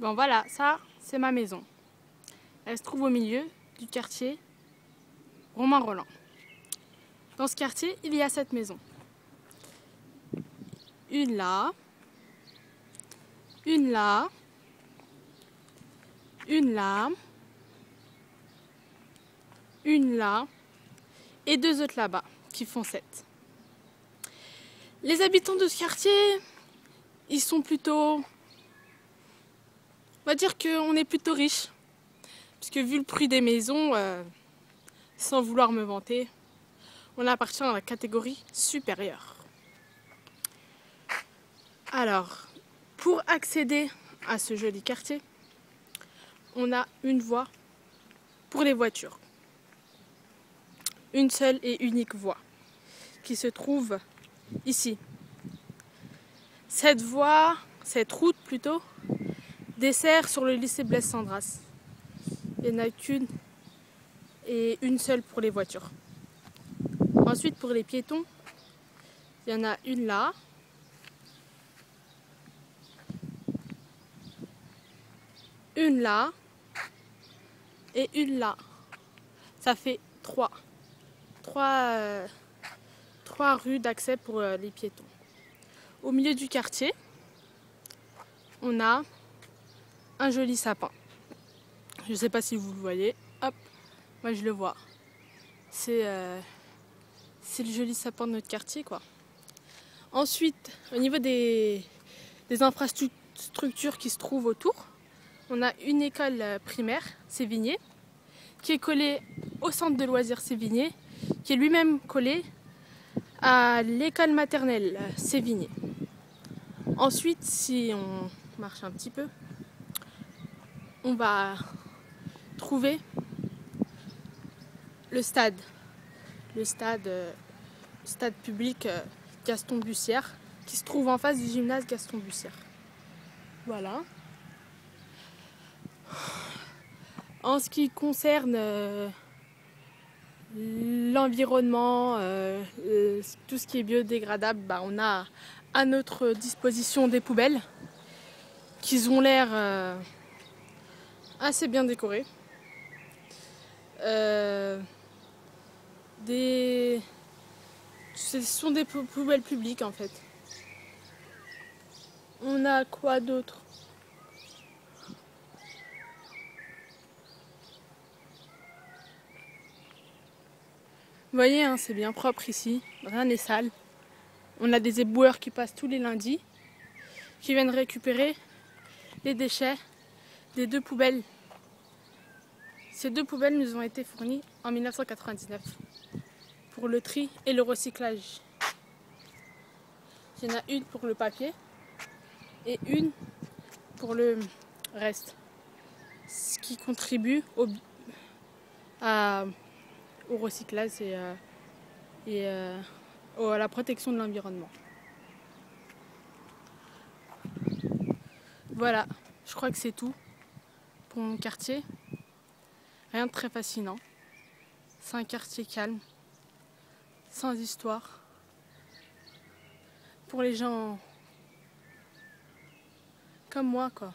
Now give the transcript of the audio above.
Bon voilà, ça c'est ma maison. Elle se trouve au milieu du quartier Romain Rolland. Dans ce quartier, il y a 7 maisons. Une là, une là, une là, une là et 2 autres là-bas qui font 7. Les habitants de ce quartier, ils sont plutôt... On va dire qu'on est plutôt riches. Puisque vu le prix des maisons, sans vouloir me vanter, on appartient à la catégorie supérieure. Alors, pour accéder à ce joli quartier, on a une voie pour les voitures. Une seule et unique voie qui se trouve ici. Cette voie, cette route plutôt, dessert sur le lycée Blaise Cendrasse. Il n'y en a qu'une et une seule pour les voitures. Ensuite, pour les piétons, il y en a une là, une là et une là. Ça fait 3 rues d'accès pour les piétons. Au milieu du quartier, on a un joli sapin. Je ne sais pas si vous le voyez. Hop, moi je le vois. C'est le joli sapin de notre quartier, quoi. Ensuite, au niveau des infrastructures qui se trouvent autour, on a une école primaire, Sévigné, qui est collée au centre de loisirs Sévigné, qui est lui-même collé à l'école maternelle Sévigné. Ensuite, si on marche un petit peu, on va trouver le stade public Gaston Bussière, qui se trouve en face du gymnase Gaston Bussière. Voilà. En ce qui concerne l'environnement, tout ce qui est biodégradable, on a à notre disposition des poubelles qui ont l'air assez bien décorées. Ce sont des poubelles publiques en fait. On a quoi d'autre ? Vous voyez, hein, c'est bien propre ici, rien n'est sale. On a des éboueurs qui passent tous les lundis, qui viennent récupérer les déchets des 2 poubelles. Ces 2 poubelles nous ont été fournies en 1999 pour le tri et le recyclage. Il y en a une pour le papier et une pour le reste, ce qui contribue au recyclage et à la protection de l'environnement. Voilà, je crois que c'est tout pour mon quartier. Rien de très fascinant. C'est un quartier calme, sans histoire. Pour les gens comme moi, quoi.